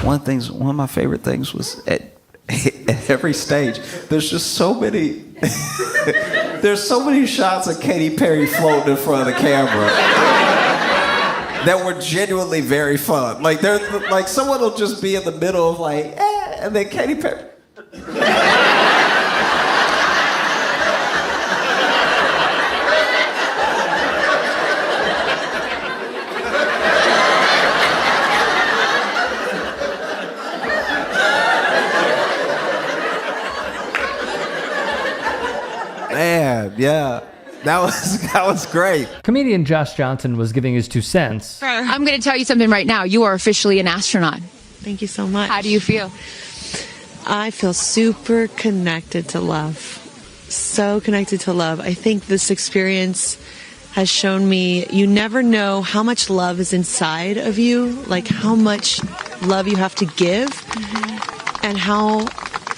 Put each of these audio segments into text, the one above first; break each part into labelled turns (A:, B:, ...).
A: One of my favorite things was at every stage, there's just so many, there's so many shots of Katy Perry floating in front of the camera that were genuinely very fun. Like someone will just be in the middle of and then Katy Perry. Man, yeah. That was great.
B: Comedian Josh Johnson was giving his 2 cents.
C: I'm going to tell you something right now. You are officially an astronaut.
D: Thank you so much.
C: How do you feel?
D: I feel super connected to love. So connected to love. I think this experience has shown me you never know how much love is inside of you, like how much love you have to give, and how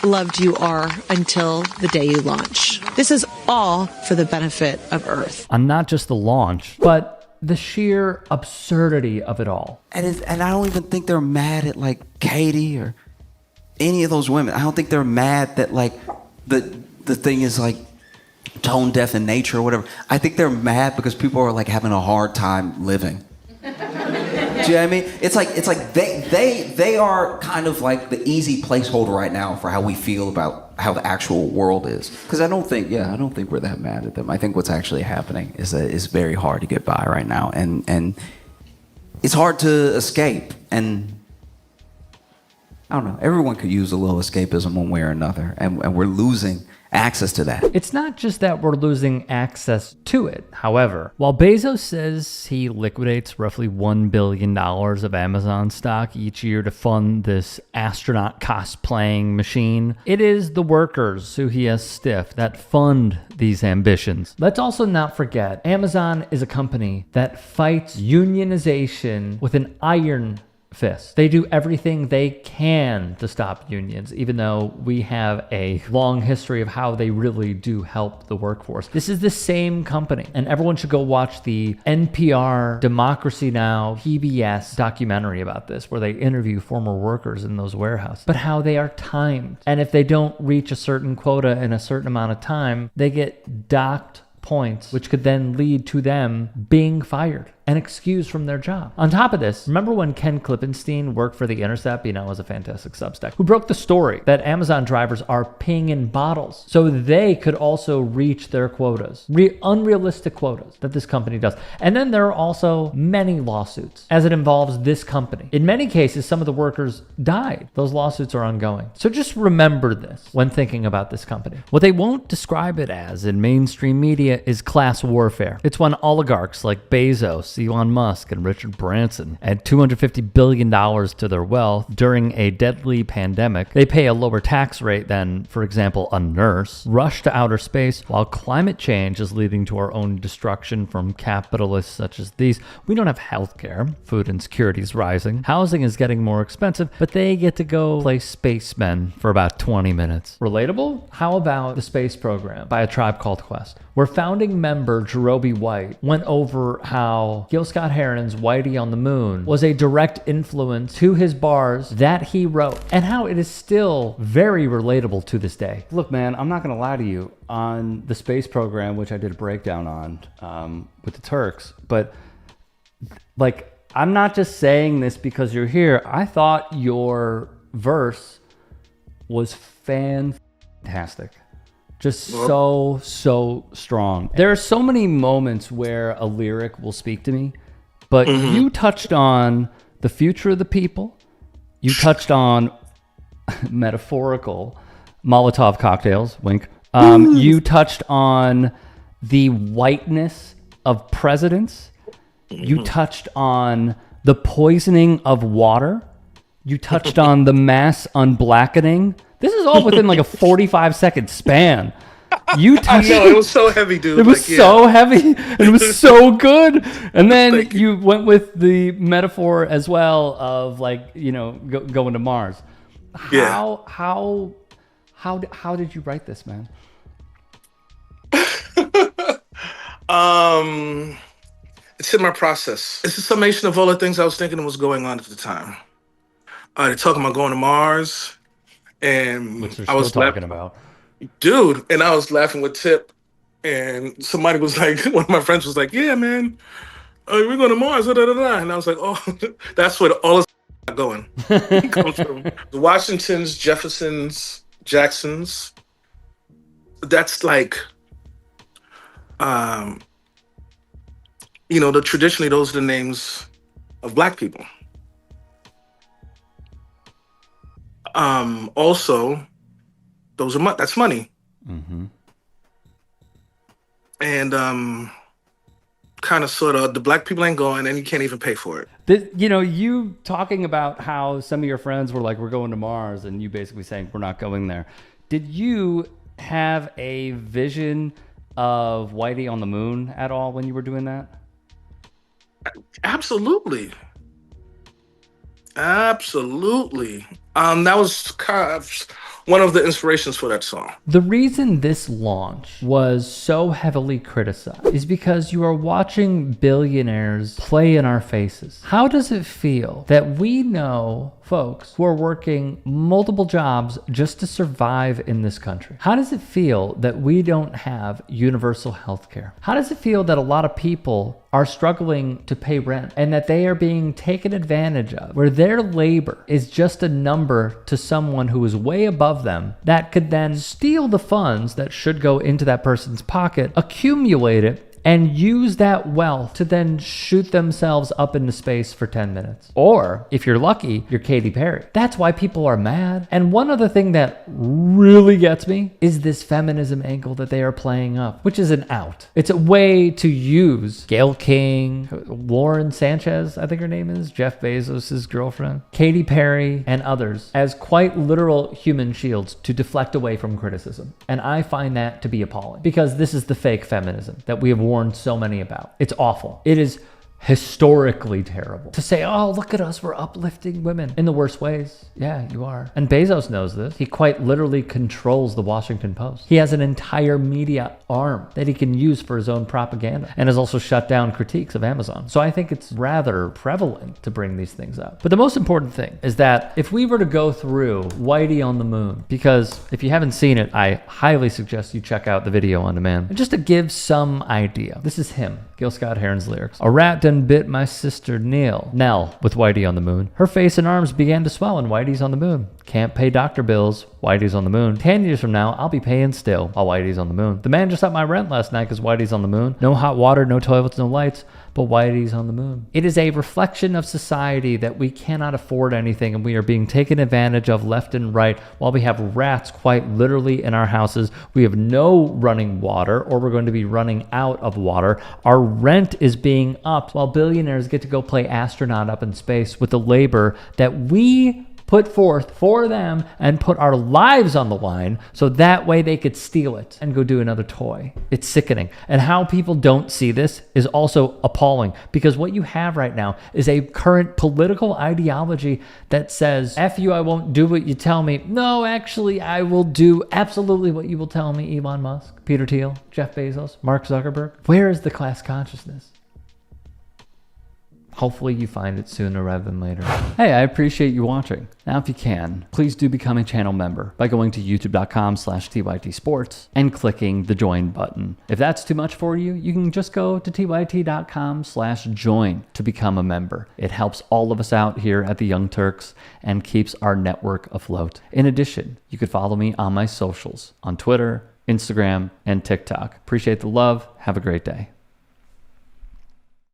D: loved you are until the day you launch. This is all for the benefit of Earth.
B: On not just the launch, but the sheer absurdity of it all.
A: And I don't even think they're mad at Katy or any of those women. I don't think they're mad that the thing is tone deaf in nature or whatever. I think they're mad because people are having a hard time living. Do you know what I mean? It's like they are kind of like the easy placeholder right now for how we feel about how the actual world is. Because I don't think we're that mad at them. I think what's actually happening is that it's very hard to get by right now, and it's hard to escape. And I don't know. Everyone could use a little escapism one way or another, and we're losing access to that.
B: It's not just that we're losing access to it. However, while Bezos says he liquidates roughly $1 billion of Amazon stock each year to fund this astronaut cosplaying machine, it is the workers who he has stiffed that fund these ambitions. Let's also not forget, Amazon is a company that fights unionization with an iron fist. They do everything they can to stop unions, even though we have a long history of how they really do help the workforce. This is the same company, and everyone should go watch the NPR Democracy Now! PBS documentary about this, where they interview former workers in those warehouses, but how they are timed. And if they don't reach a certain quota in a certain amount of time, they get docked points, which could then lead to them being fired and excused from their job. On top of this, remember when Ken Klippenstein worked for The Intercept, was a fantastic Substack, who broke the story that Amazon drivers are peeing in bottles so they could also reach their quotas, unrealistic quotas that this company does. And then there are also many lawsuits as it involves this company. In many cases, some of the workers died. Those lawsuits are ongoing. So just remember this when thinking about this company. What they won't describe it as in mainstream media is class warfare. It's when oligarchs like Bezos, Elon Musk, and Richard Branson add $250 billion to their wealth during a deadly pandemic. They pay a lower tax rate than, for example, a nurse, rush to outer space, while climate change is leading to our own destruction from capitalists such as these. We don't have healthcare, food insecurity is rising, housing is getting more expensive, but they get to go play spacemen for about 20 minutes. Relatable? How about the space program by A Tribe Called Quest, where founding member Jerobi White went over how Gil Scott-Heron's Whitey on the Moon was a direct influence to his bars that he wrote, and how it is still very relatable to this day. Look, man, I'm not gonna lie to you, on the space program, which I did a breakdown on with the Turks, but I'm not just saying this because you're here. I thought your verse was fantastic. Just so strong. There are so many moments where a lyric will speak to me, but you touched on the future of the people. You touched on metaphorical Molotov cocktails, wink. You touched on the whiteness of presidents. You touched on the poisoning of water. You touched on the mass unblackening. This is all within a 45-second span. You touched.
E: I know, it was so heavy, dude.
B: It was so heavy, and it was so good. And then you went with the metaphor as well of going to Mars. How did you write this, man?
E: It's in my process. It's a summation of all the things I was thinking was going on at the time. They're talking about going to Mars, and
B: Which they're
E: I
B: still
E: was
B: talking
E: laughing,
B: about.
E: dude, and I was laughing with Tip, and somebody was like, one of my friends was like, "Yeah, man, we're going to Mars," da, da, da, da. And I was like, "Oh, that's where all this going comes from." The Washingtons, Jeffersons, Jacksons. That's like, um, traditionally those are the names of Black people. Also, that's money.
B: Mm-hmm.
E: And kind of sort of the Black people ain't going, and you can't even pay for it.
B: You talking about how some of your friends were like, we're going to Mars, and you basically saying we're not going there. Did you have a vision of Whitey on the moon at all when you were doing that?
E: Absolutely. Absolutely. That was kind of one of the inspirations for that song.
B: The reason this launch was so heavily criticized is because you are watching billionaires play in our faces. How does it feel that we know folks who are working multiple jobs just to survive in this country? How does it feel that we don't have universal health care? How does it feel that a lot of people are struggling to pay rent and that they are being taken advantage of, where their labor is just a number to someone who is way above them that could then steal the funds that should go into that person's pocket, accumulate it, and use that wealth to then shoot themselves up into space for 10 minutes. Or, if you're lucky, you're Katy Perry. That's why people are mad. And one other thing that really gets me is this feminism angle that they are playing up, which is an out. It's a way to use Gayle King, Lauren Sanchez, I think her name is, Jeff Bezos' girlfriend, Katy Perry, and others as quite literal human shields to deflect away from criticism. And I find that to be appalling, because this is the fake feminism that we have warned so many about. It's awful. It is historically terrible to say, oh, look at us, we're uplifting women in the worst ways. Yeah, you are. And Bezos knows this. He quite literally controls the Washington Post. He has an entire media arm that he can use for his own propaganda, and has also shut down critiques of Amazon. So I think it's rather prevalent to bring these things up. But the most important thing is that if we were to go through Whitey on the Moon, because if you haven't seen it, I highly suggest you check out the video on demand. And just to give some idea, this is him, Gil Scott-Heron's lyrics. A rat done bit my sister Nell with Whitey on the moon. Her face and arms began to swell and Whitey's on the moon. Can't pay doctor bills, Whitey's on the moon. 10 years from now, I'll be paying still while Whitey's on the moon. The man just upped my rent last night because Whitey's on the moon. No hot water, no toilets, no lights, but Whitey's on the moon. It is a reflection of society that we cannot afford anything and we are being taken advantage of left and right while we have rats quite literally in our houses. We have no running water, or we're going to be running out of water. Our rent is being upped while billionaires get to go play astronaut up in space with the labor that we put forth for them and put our lives on the line so that way they could steal it and go do another toy. It's sickening. And how people don't see this is also appalling, because what you have right now is a current political ideology that says, F you, I won't do what you tell me. No, actually, I will do absolutely what you will tell me, Elon Musk, Peter Thiel, Jeff Bezos, Mark Zuckerberg. Where is the class consciousness? Hopefully you find it sooner rather than later. Hey, I appreciate you watching. Now, if you can, please do become a channel member by going to youtube.com/TYT Sports and clicking the join button. If that's too much for you, you can just go to tyt.com/join to become a member. It helps all of us out here at the Young Turks and keeps our network afloat. In addition, you could follow me on my socials on Twitter, Instagram, and TikTok. Appreciate the love. Have a great day.